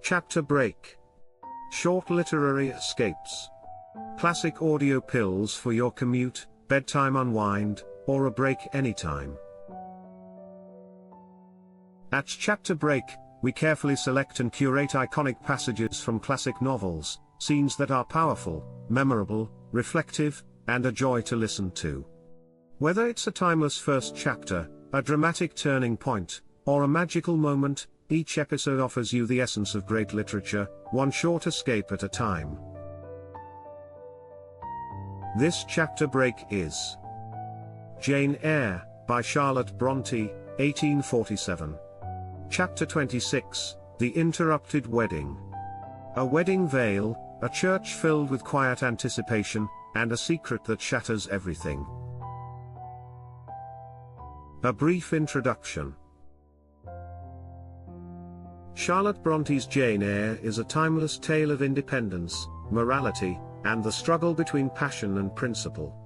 Chapter break. Short literary escapes. Classic audio pills for your commute, bedtime unwind, or a break anytime. At Chapter Break, we carefully select and curate iconic passages from classic novels, scenes that are powerful, memorable, reflective, and a joy to listen to. Whether it's a timeless first chapter, a dramatic turning point, or a magical moment, each episode offers you the essence of great literature, one short escape at a time. This chapter break is Jane Eyre, by Charlotte Brontë, 1847. Chapter 26, The Interrupted Wedding. A wedding veil, a church filled with quiet anticipation, and a secret that shatters everything. A brief introduction. Charlotte Bronte's Jane Eyre is a timeless tale of independence, morality, and the struggle between passion and principle.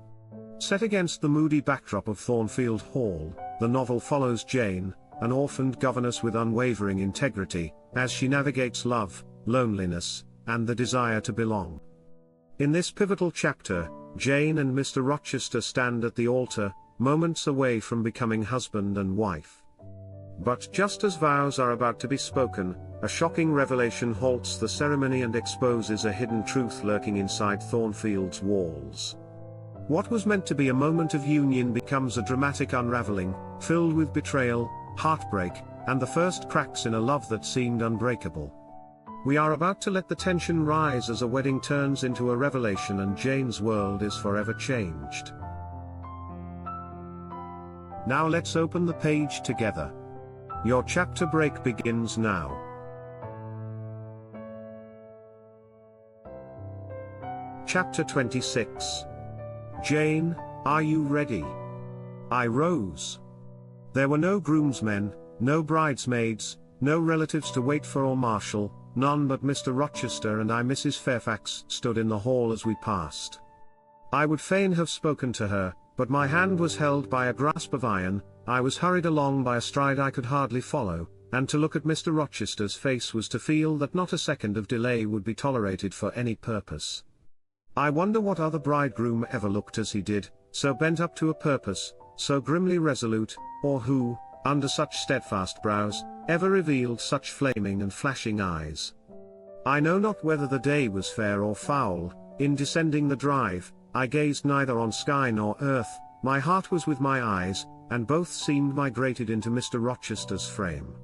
Set against the moody backdrop of Thornfield Hall, the novel follows Jane, an orphaned governess with unwavering integrity, as she navigates love, loneliness, and the desire to belong. In this pivotal chapter, Jane and Mr. Rochester stand at the altar, moments away from becoming husband and wife. But just as vows are about to be spoken, a shocking revelation halts the ceremony and exposes a hidden truth lurking inside Thornfield's walls. What was meant to be a moment of union becomes a dramatic unraveling, filled with betrayal, heartbreak, and the first cracks in a love that seemed unbreakable. We are about to let the tension rise as a wedding turns into a revelation and Jane's world is forever changed. Now let's open the page together. Your chapter break begins now. Chapter 26. Jane, are you ready? I rose. There were no groomsmen, no bridesmaids, no relatives to wait for or marshal, none but Mr. Rochester and I. Mrs. Fairfax stood in the hall as we passed. I would fain have spoken to her, but my hand was held by a grasp of iron. I was hurried along by a stride I could hardly follow, and to look at Mr. Rochester's face was to feel that not a second of delay would be tolerated for any purpose. I wonder what other bridegroom ever looked as he did, so bent up to a purpose, so grimly resolute, or who, under such steadfast brows, ever revealed such flaming and flashing eyes. I know not whether the day was fair or foul. In descending the drive, I gazed neither on sky nor earth, my heart was with my eyes, and both seemed migrated into Mr. Rochester's frame.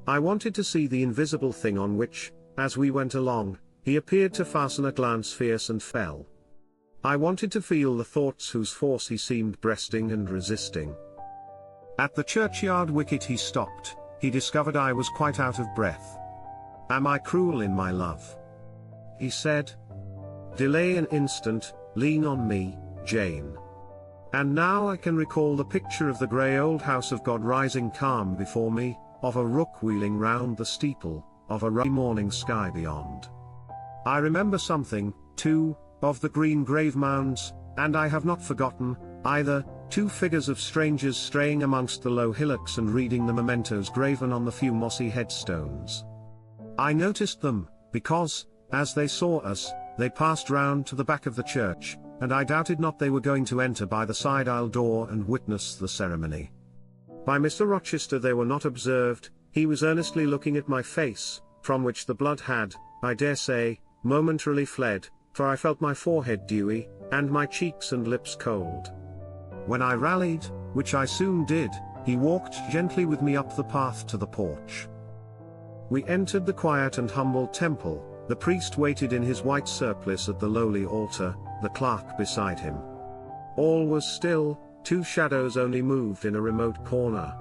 I wanted to see the invisible thing on which, as we went along, he appeared to fasten a glance fierce and fell. I wanted to feel the thoughts whose force he seemed breasting and resisting. At the churchyard wicket he stopped. He discovered I was quite out of breath. Am I cruel in my love? He said. Delay an instant, lean on me, Jane. And now I can recall the picture of the grey old house of God rising calm before me, of a rook wheeling round the steeple, of a ruddy morning sky beyond. I remember something, too, of the green grave mounds, and I have not forgotten, either, two figures of strangers straying amongst the low hillocks and reading the mementos graven on the few mossy headstones. I noticed them, because, as they saw us, they passed round to the back of the church, and I doubted not they were going to enter by the side aisle door and witness the ceremony. By Mr. Rochester they were not observed. He was earnestly looking at my face, from which the blood had, I dare say, momentarily fled, for I felt my forehead dewy, and my cheeks and lips cold. When I rallied, which I soon did, he walked gently with me up the path to the porch. We entered the quiet and humble temple. The priest waited in his white surplice at the lowly altar, the clerk beside him. All was still, two shadows only moved in a remote corner.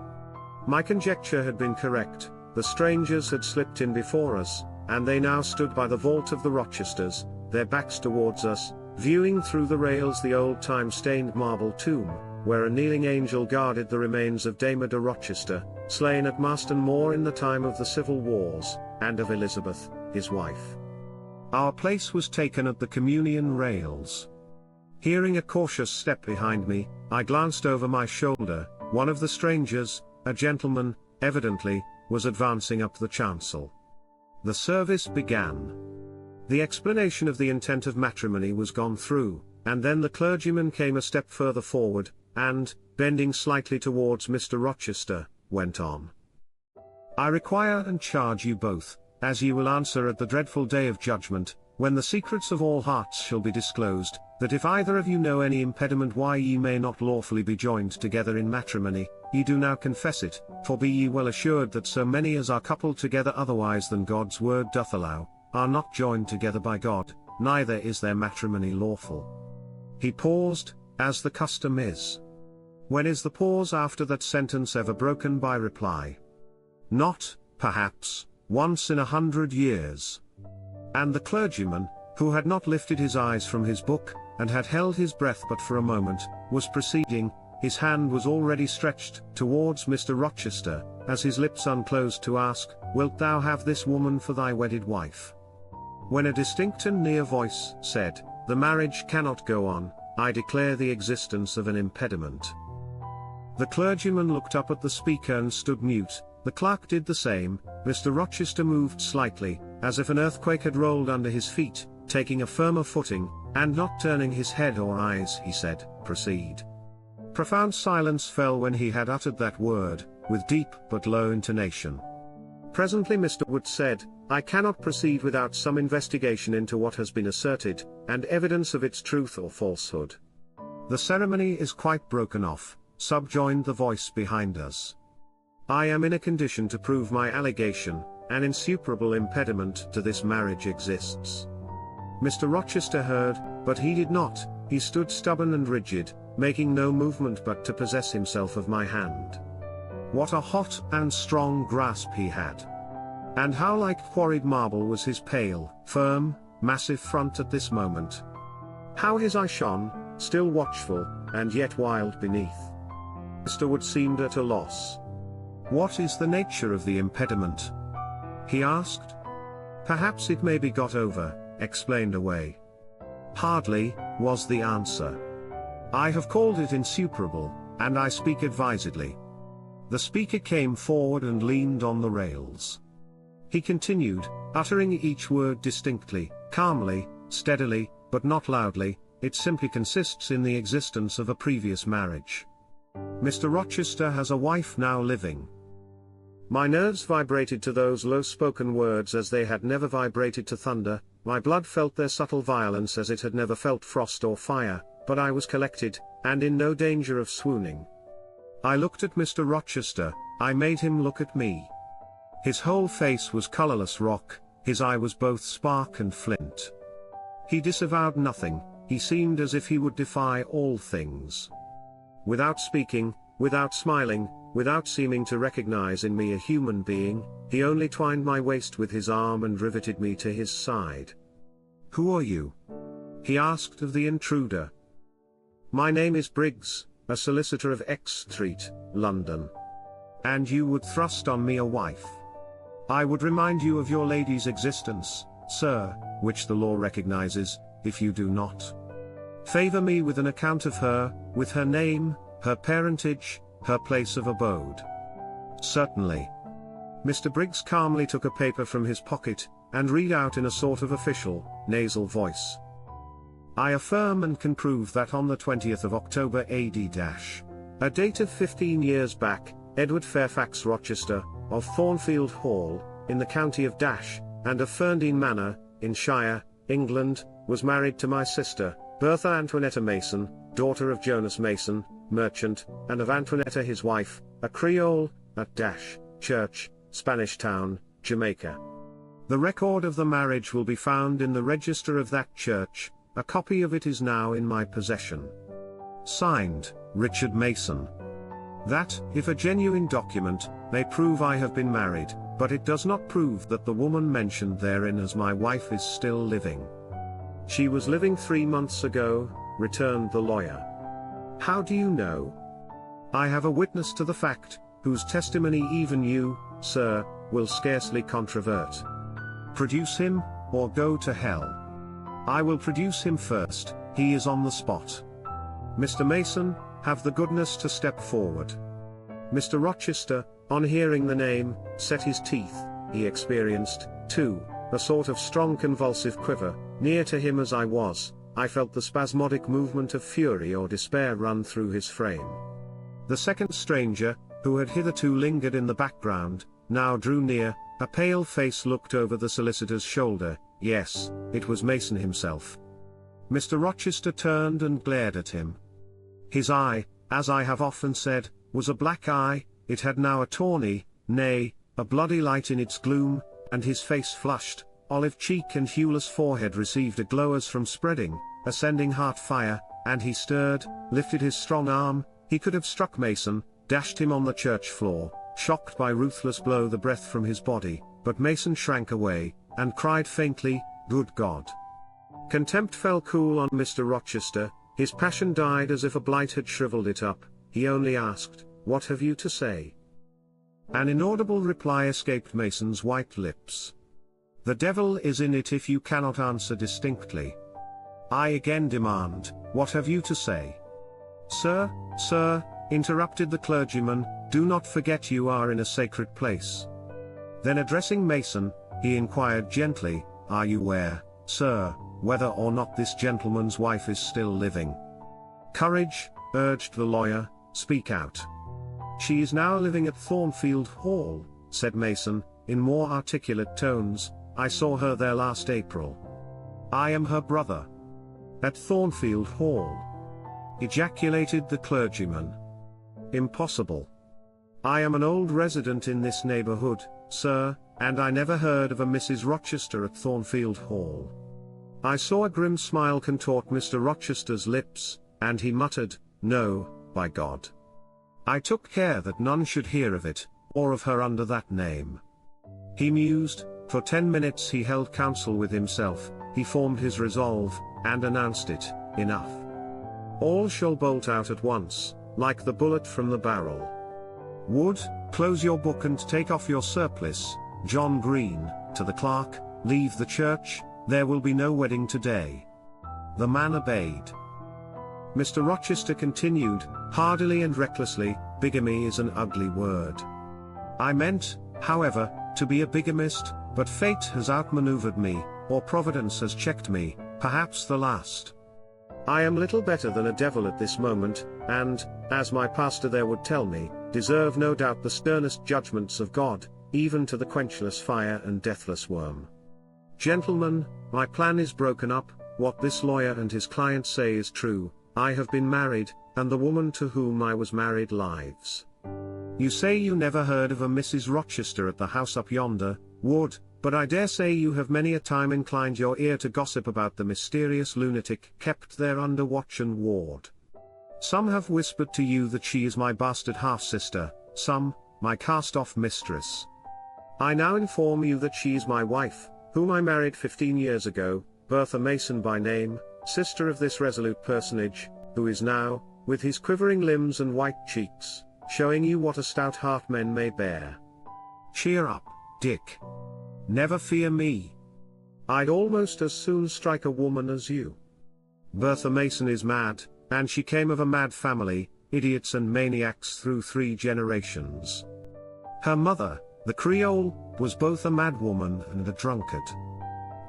My conjecture had been correct, the strangers had slipped in before us, and they now stood by the vault of the Rochesters, their backs towards us, viewing through the rails the old time-stained marble tomb, where a kneeling angel guarded the remains of Dame de Rochester, slain at Marston Moor in the time of the civil wars, and of Elizabeth, his wife. Our place was taken at the communion rails. Hearing a cautious step behind me, I glanced over my shoulder. One of the strangers, a gentleman, evidently, was advancing up the chancel. The service began. The explanation of the intent of matrimony was gone through, and then the clergyman came a step further forward, and, bending slightly towards Mr. Rochester, went on. I require and charge you both, as ye will answer at the dreadful day of judgment, when the secrets of all hearts shall be disclosed, that if either of you know any impediment why ye may not lawfully be joined together in matrimony, ye do now confess it, for be ye well assured that so many as are coupled together otherwise than God's word doth allow, are not joined together by God, neither is their matrimony lawful. He paused, as the custom is. When is the pause after that sentence ever broken by reply? Not, perhaps, once in 100 years. And the clergyman, who had not lifted his eyes from his book, and had held his breath but for a moment, was proceeding. His hand was already stretched towards Mr. Rochester, as his lips unclosed to ask, Wilt thou have this woman for thy wedded wife? When a distinct and near voice said, The marriage cannot go on, I declare the existence of an impediment. The clergyman looked up at the speaker and stood mute. The clerk did the same. Mr. Rochester moved slightly, as if an earthquake had rolled under his feet, taking a firmer footing, and not turning his head or eyes, he said, Proceed. Profound silence fell when he had uttered that word, with deep but low intonation. Presently Mr. Wood said, I cannot proceed without some investigation into what has been asserted, and evidence of its truth or falsehood. The ceremony is quite broken off, subjoined the voice behind us. I am in a condition to prove my allegation. An insuperable impediment to this marriage exists. Mr. Rochester heard, but he did not. He stood stubborn and rigid, making no movement but to possess himself of my hand. What a hot and strong grasp he had! And how like quarried marble was his pale, firm, massive front at this moment! How his eye shone, still watchful, and yet wild beneath! Mr. Wood seemed at a loss. What is the nature of the impediment? He asked. Perhaps it may be got over, explained away. Hardly, was the answer. I have called it insuperable, and I speak advisedly. The speaker came forward and leaned on the rails. He continued, uttering each word distinctly, calmly, steadily, but not loudly. It simply consists in the existence of a previous marriage. Mr. Rochester has a wife now living. My nerves vibrated to those low-spoken words as they had never vibrated to thunder. My blood felt their subtle violence as it had never felt frost or fire, but I was collected, and in no danger of swooning. I looked at Mr. Rochester, I made him look at me. His whole face was colorless rock, his eye was both spark and flint. He disavowed nothing, he seemed as if he would defy all things. Without speaking, without smiling, without seeming to recognize in me a human being, he only twined my waist with his arm and riveted me to his side. Who are you? He asked of the intruder. My name is Briggs, a solicitor of X Street, London. And you would thrust on me a wife. I would remind you of your lady's existence, sir, which the law recognizes, if you do not. Favor me with an account of her, with her name, her parentage, her place of abode. Certainly. Mr. Briggs calmly took a paper from his pocket, and read out in a sort of official, nasal voice. I affirm and can prove that on the 20th of October AD-, a date of 15 years back, Edward Fairfax Rochester, of Thornfield Hall, in the county of Dash, and of Ferndean Manor, in Shire, England, was married to my sister, Bertha Antoinetta Mason, daughter of Jonas Mason, merchant, and of Antoinetta his wife, a Creole, at Dash Church, Spanish Town, Jamaica. The record of the marriage will be found in the register of that church. A copy of it is now in my possession. Signed, Richard Mason. That, if a genuine document, may prove I have been married, but it does not prove that the woman mentioned therein as my wife is still living. She was living 3 months ago, returned the lawyer. How do you know? I have a witness to the fact, whose testimony even you, sir, will scarcely controvert. Produce him, or go to hell. I will produce him first, he is on the spot. Mr. Mason, have the goodness to step forward. Mr. Rochester, on hearing the name, set his teeth, he experienced, too, a sort of strong convulsive quiver. Near to him as I was, I felt the spasmodic movement of fury or despair run through his frame. The second stranger, who had hitherto lingered in the background, now drew near. A pale face looked over the solicitor's shoulder. Yes, it was Mason himself. Mr. Rochester turned and glared at him. His eye, as I have often said, was a black eye. It had now a tawny, nay, a bloody light in its gloom, and his face flushed. Olive cheek and hueless forehead received a glow as from spreading, ascending heart fire, and he stirred, lifted his strong arm. He could have struck Mason, dashed him on the church floor, shocked by ruthless blow the breath from his body, but Mason shrank away, and cried faintly, "Good God!" Contempt fell cool on Mr. Rochester. His passion died as if a blight had shriveled it up. He only asked, "What have you to say?" An inaudible reply escaped Mason's white lips. "The devil is in it if you cannot answer distinctly. I again demand, what have you to say?" "Sir, interrupted the clergyman, "do not forget you are in a sacred place." Then addressing Mason, he inquired gently, "Are you aware, sir, whether or not this gentleman's wife is still living?" "Courage," urged the lawyer, "speak out." "She is now living at Thornfield Hall," said Mason, in more articulate tones. "I saw her there last April. I am her brother." "At Thornfield Hall?" ejaculated the clergyman. "Impossible. I am an old resident in this neighborhood, sir, and I never heard of a Mrs. Rochester at Thornfield Hall." I saw a grim smile contort Mr. Rochester's lips, and he muttered, "No, by God. I took care that none should hear of it, or of her under that name." He mused. For 10 minutes he held counsel with himself. He formed his resolve, and announced it, "Enough. All shall bolt out at once, like the bullet from the barrel. Wood, close your book and take off your surplice. John Green, to the clerk, leave the church, there will be no wedding today." The man obeyed. Mr. Rochester continued, hardily and recklessly, "Bigamy is an ugly word. I meant, however, to be a bigamist, but fate has outmaneuvered me, or Providence has checked me, perhaps the last. I am little better than a devil at this moment, and, as my pastor there would tell me, deserve no doubt the sternest judgments of God, even to the quenchless fire and deathless worm. Gentlemen, my plan is broken up. What this lawyer and his client say is true. I have been married, and the woman to whom I was married lives. You say you never heard of a Mrs. Rochester at the house up yonder, Wood, but I dare say you have many a time inclined your ear to gossip about the mysterious lunatic kept there under watch and ward. Some have whispered to you that she is my bastard half-sister, some, my cast-off mistress. I now inform you that she is my wife, whom I married 15 years ago, Bertha Mason by name, sister of this resolute personage, who is now, with his quivering limbs and white cheeks, showing you what a stout heart men may bear. Cheer up, Dick. Never fear me. I'd almost as soon strike a woman as you. Bertha Mason is mad, and she came of a mad family, idiots and maniacs through 3 generations. Her mother, the Creole, was both a mad woman and a drunkard.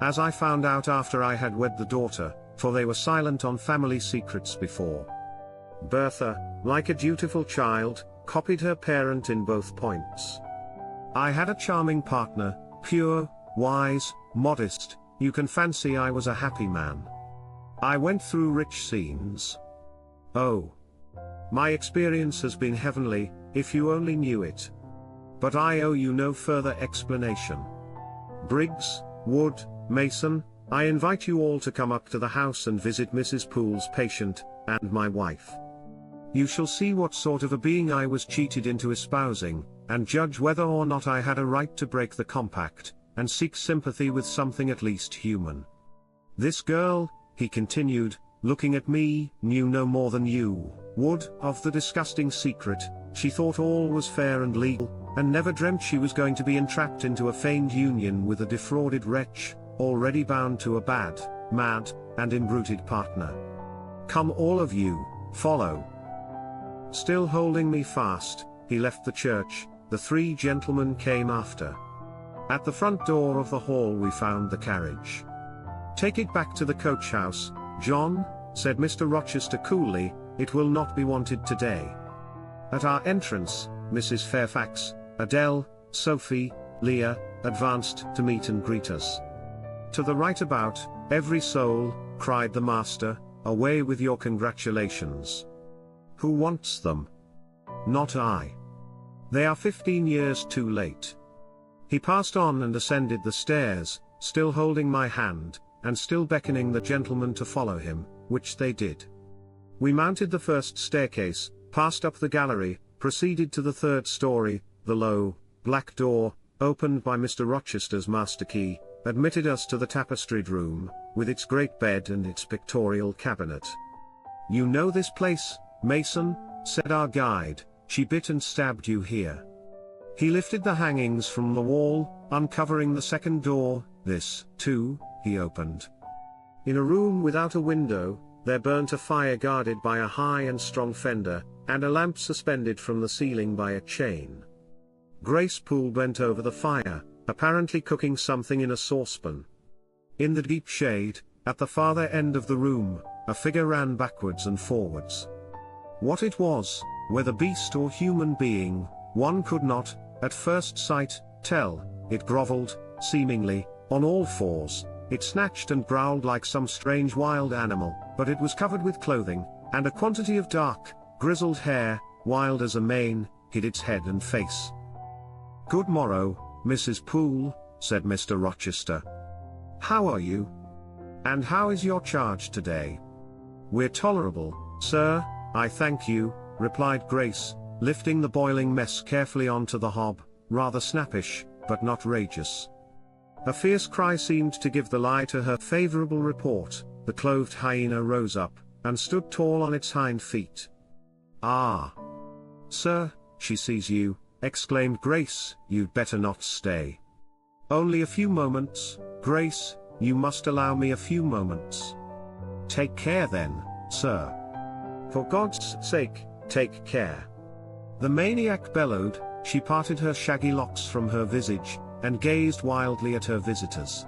As I found out after I had wed the daughter, for they were silent on family secrets before. Bertha, like a dutiful child, copied her parent in both points. I had a charming partner, pure, wise, modest. You can fancy I was a happy man. I went through rich scenes. Oh, my experience has been heavenly, if you only knew it. But I owe you no further explanation. Briggs, Wood, Mason, I invite you all to come up to the house and visit Mrs. Poole's patient, and my wife. You shall see what sort of a being I was cheated into espousing, and judge whether or not I had a right to break the compact, and seek sympathy with something at least human. This girl, he continued, looking at me, knew no more than you, Wood, of the disgusting secret. She thought all was fair and legal, and never dreamt she was going to be entrapped into a feigned union with a defrauded wretch, already bound to a bad, mad, and imbruted partner. Come all of you, follow. Still holding me fast, he left the church. The 3 gentlemen came after. At the front door of the hall we found the carriage. "Take it back to the coach house, John," said Mr. Rochester coolly, "it will not be wanted today." At our entrance, Mrs. Fairfax, Adele, Sophie, Leah, advanced to meet and greet us. "To the right about, every soul," cried the master, "away with your congratulations. Who wants them? Not I. They are 15 years too late." He passed on and ascended the stairs, still holding my hand, and still beckoning the gentlemen to follow him, which they did. We mounted the first staircase, passed up the gallery, proceeded to the third story. The low, black door, opened by Mr. Rochester's master key, admitted us to the tapestried room, with its great bed and its pictorial cabinet. "You know this place, Mason?" said our guide. "She bit and stabbed you here." He lifted the hangings from the wall, uncovering the second door. This, too, he opened. In a room without a window, there burnt a fire guarded by a high and strong fender, and a lamp suspended from the ceiling by a chain. Grace Poole bent over the fire, apparently cooking something in a saucepan. In the deep shade, at the farther end of the room, a figure ran backwards and forwards. What it was, whether beast or human being, one could not, at first sight, tell. It grovelled, seemingly, on all fours. It snatched and growled like some strange wild animal, but it was covered with clothing, and a quantity of dark, grizzled hair, wild as a mane, hid its head and face. "Good morrow, Mrs. Poole," said Mr. Rochester. "How are you? And how is your charge today?" "We're tolerable, sir, I thank you," replied Grace, lifting the boiling mess carefully onto the hob, rather snappish, but not rageous. A fierce cry seemed to give the lie to her favorable report. The clothed hyena rose up, and stood tall on its hind feet. "Ah! Sir, she sees you," exclaimed Grace. "You'd better not stay." "Only a few moments, Grace, you must allow me a few moments." "Take care then, sir. For God's sake, take care." The maniac bellowed. She parted her shaggy locks from her visage, and gazed wildly at her visitors.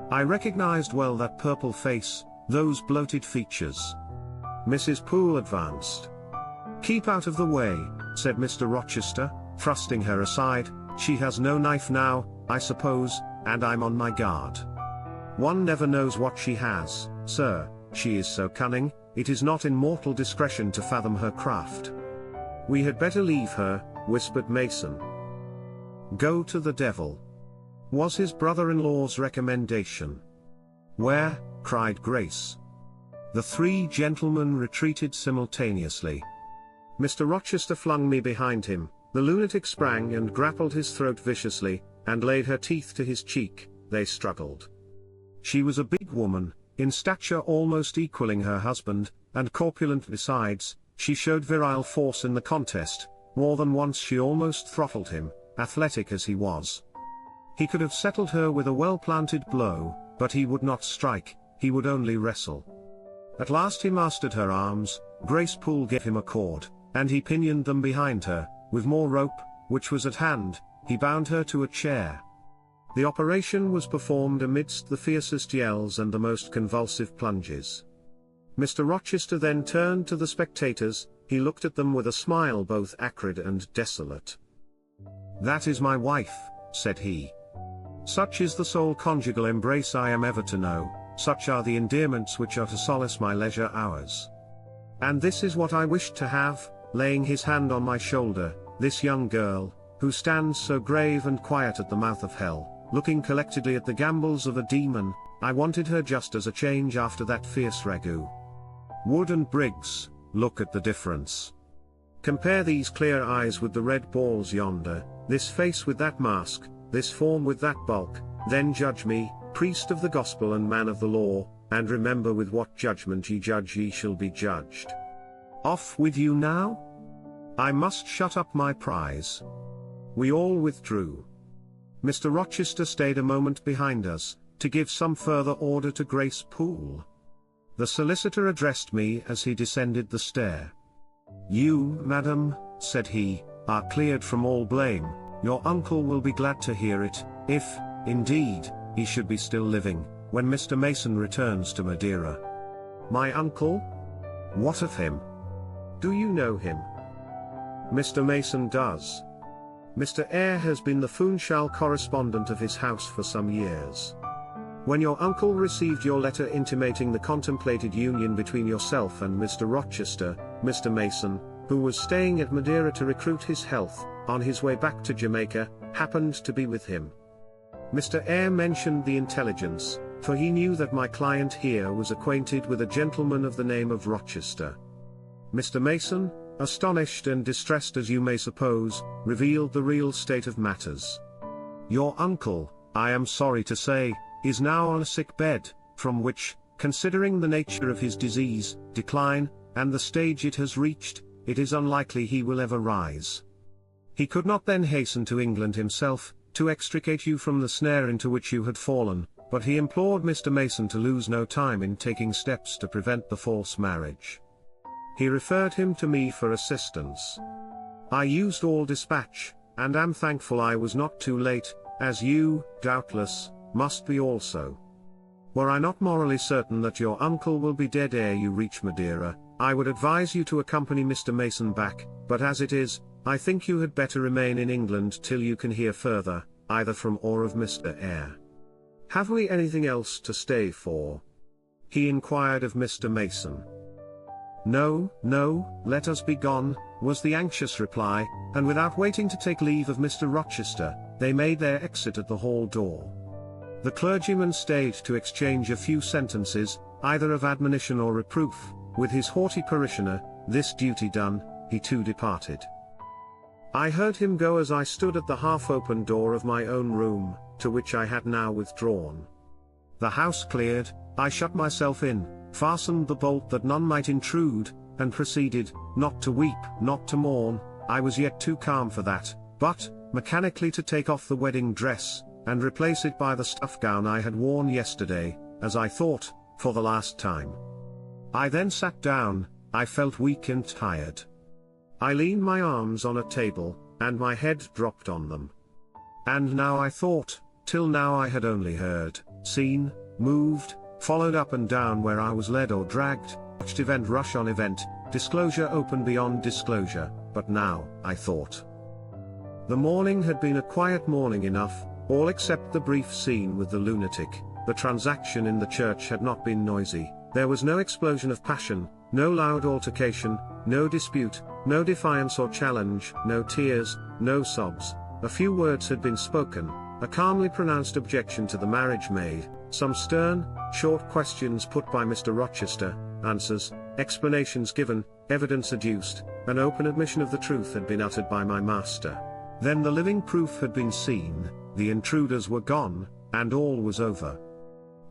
I recognized well that purple face, those bloated features. Mrs. Poole advanced. "Keep out of the way," said Mr. Rochester, thrusting her aside. "She has no knife now, I suppose, and I'm on my guard." "One never knows what she has, sir. She is so cunning, it is not in mortal discretion to fathom her craft." "We had better leave her," whispered Mason. "Go to the devil," was his brother-in-law's recommendation. "Where?" cried Grace. The three gentlemen retreated simultaneously. Mr. Rochester flung me behind him. The lunatic sprang and grappled his throat viciously, and laid her teeth to his cheek. They struggled. She was a big woman, in stature almost equaling her husband, and corpulent besides. She showed virile force in the contest. More than once she almost throttled him, athletic as he was. He could have settled her with a well-planted blow, but he would not strike, he would only wrestle. At last he mastered her arms. Grace Poole gave him a cord, and he pinioned them behind her. With more rope, which was at hand, he bound her to a chair. The operation was performed amidst the fiercest yells and the most convulsive plunges. Mr. Rochester then turned to the spectators. He looked at them with a smile both acrid and desolate. "That is my wife," said he. "Such is the sole conjugal embrace I am ever to know, such are the endearments which are to solace my leisure hours. And this is what I wished to have," laying his hand on my shoulder, "this young girl, who stands so grave and quiet at the mouth of hell, looking collectedly at the gambols of a demon. I wanted her just as a change after that fierce ragout. Wood and Briggs, look at the difference. Compare these clear eyes with the red balls yonder, this face with that mask, this form with that bulk, then judge me, priest of the gospel and man of the law, and remember with what judgment ye judge ye shall be judged. Off with you now? I must shut up my prize." We all withdrew. Mr. Rochester stayed a moment behind us, to give some further order to Grace Poole. The solicitor addressed me as he descended the stair. "You, madam," said he, "are cleared from all blame. Your uncle will be glad to hear it, if, indeed, he should be still living, when Mr. Mason returns to Madeira. My uncle? What of him? Do you know him? Mr. Mason does. Mr. Eyre has been the Funchal correspondent of his house for some years. When your uncle received your letter intimating the contemplated union between yourself and Mr. Rochester, Mr. Mason, who was staying at Madeira to recruit his health, on his way back to Jamaica, happened to be with him. Mr. Eyre mentioned the intelligence, for he knew that my client here was acquainted with a gentleman of the name of Rochester. Mr. Mason, astonished and distressed as you may suppose, revealed the real state of matters. Your uncle, I am sorry to say, is now on a sick bed, from which, considering the nature of his disease, decline, and the stage it has reached, it is unlikely he will ever rise. He could not then hasten to England himself, to extricate you from the snare into which you had fallen, but he implored Mr. Mason to lose no time in taking steps to prevent the false marriage. He referred him to me for assistance. I used all dispatch, and am thankful I was not too late, as you, doubtless, must be also. Were I not morally certain that your uncle will be dead ere you reach Madeira, I would advise you to accompany Mr. Mason back, but as it is, I think you had better remain in England till you can hear further, either from or of Mr. Eyre. Have we anything else to stay for? He inquired of Mr. Mason. No, no, let us be gone, was the anxious reply, and without waiting to take leave of Mr. Rochester, they made their exit at the hall door. The clergyman stayed to exchange a few sentences, either of admonition or reproof, with his haughty parishioner. This duty done, he too departed. I heard him go as I stood at the half-open door of my own room, to which I had now withdrawn. The house cleared, I shut myself in, fastened the bolt that none might intrude, and proceeded, not to weep, not to mourn, I was yet too calm for that, but, mechanically to take off the wedding dress, and replace it by the stuff gown I had worn yesterday, as I thought, for the last time. I then sat down, I felt weak and tired. I leaned my arms on a table, and my head dropped on them. And now I thought, till now I had only heard, seen, moved, followed up and down where I was led or dragged, watched event rush on event, disclosure open beyond disclosure, but now, I thought. The morning had been a quiet morning enough, all except the brief scene with the lunatic. The transaction in the church had not been noisy, there was no explosion of passion, no loud altercation, no dispute, no defiance or challenge, no tears, no sobs. A few words had been spoken, a calmly pronounced objection to the marriage made, some stern, short questions put by Mr. Rochester, answers, explanations given, evidence adduced, an open admission of the truth had been uttered by my master. Then the living proof had been seen, the intruders were gone, and all was over.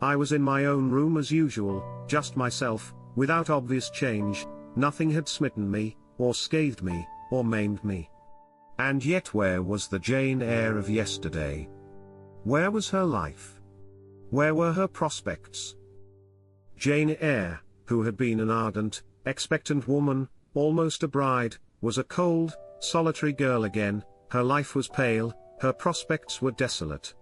I was in my own room as usual, just myself, without obvious change, nothing had smitten me, or scathed me, or maimed me. And yet where was the Jane Eyre of yesterday? Where was her life? Where were her prospects? Jane Eyre, who had been an ardent, expectant woman, almost a bride, was a cold, solitary girl again, her life was pale, her prospects were desolate.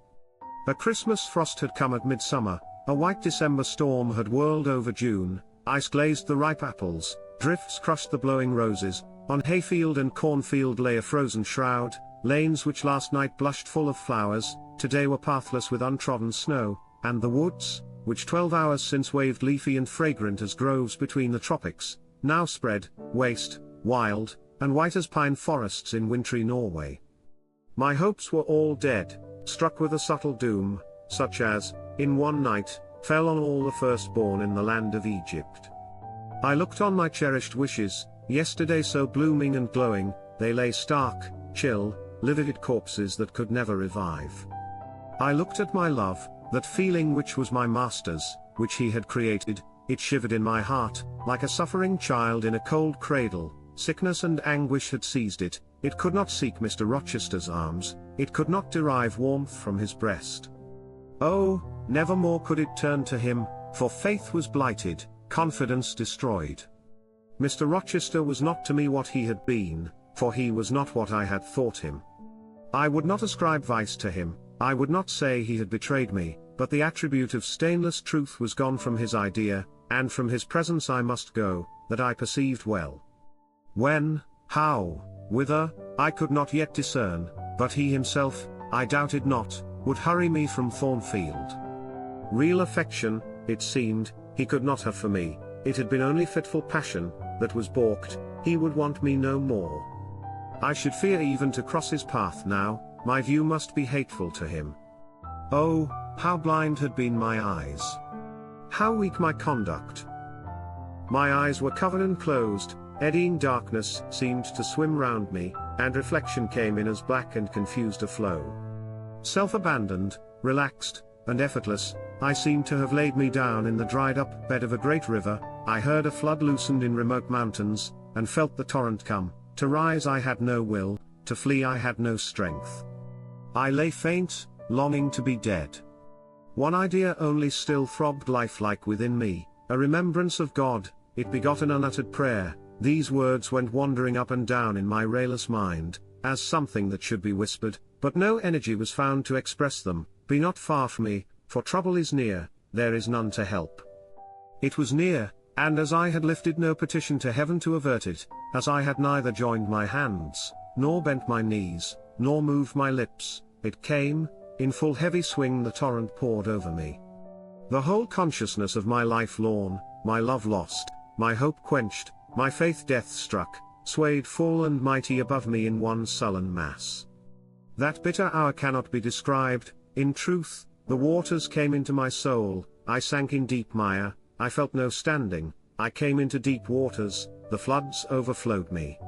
A Christmas frost had come at midsummer, a white December storm had whirled over June, ice glazed the ripe apples, drifts crushed the blowing roses, on hayfield and cornfield lay a frozen shroud, lanes which last night blushed full of flowers, today were pathless with untrodden snow, and the woods, which 12 hours since waved leafy and fragrant as groves between the tropics, now spread, waste, wild, and white as pine forests in wintry Norway. My hopes were all dead, struck with a subtle doom, such as, in one night, fell on all the firstborn in the land of Egypt. I looked on my cherished wishes, yesterday so blooming and glowing, they lay stark, chill, livid corpses that could never revive. I looked at my love, that feeling which was my master's, which he had created, it shivered in my heart, like a suffering child in a cold cradle, sickness and anguish had seized it, it could not seek Mr. Rochester's arms, it could not derive warmth from his breast. Oh, never more could it turn to him, for faith was blighted, confidence destroyed. Mr. Rochester was not to me what he had been, for he was not what I had thought him. I would not ascribe vice to him, I would not say he had betrayed me, but the attribute of stainless truth was gone from his idea, and from his presence I must go, that I perceived well. When, how, whither, I could not yet discern, but he himself, I doubted not, would hurry me from Thornfield. Real affection, it seemed, he could not have for me, it had been only fitful passion, that was balked, he would want me no more. I should fear even to cross his path now, my view must be hateful to him. Oh, how blind had been my eyes! How weak my conduct! My eyes were covered and closed, eddying darkness seemed to swim round me, and reflection came in as black and confused a flow. Self-abandoned, relaxed, and effortless, I seemed to have laid me down in the dried-up bed of a great river. I heard a flood loosened in remote mountains, and felt the torrent come. To rise I had no will, to flee I had no strength. I lay faint, longing to be dead. One idea only still throbbed lifelike within me, a remembrance of God. It begot an unuttered prayer. These words went wandering up and down in my rayless mind, as something that should be whispered, but no energy was found to express them. Be not far from me, for trouble is near, there is none to help. It was near, and as I had lifted no petition to heaven to avert it, as I had neither joined my hands, nor bent my knees, nor moved my lips, it came, in full heavy swing the torrent poured over me. The whole consciousness of my life lorn, my love lost, my hope quenched, my faith death-struck, swayed full and mighty above me in one sullen mass. That bitter hour cannot be described. In truth, the waters came into my soul, I sank in deep mire, I felt no standing, I came into deep waters, the floods overflowed me.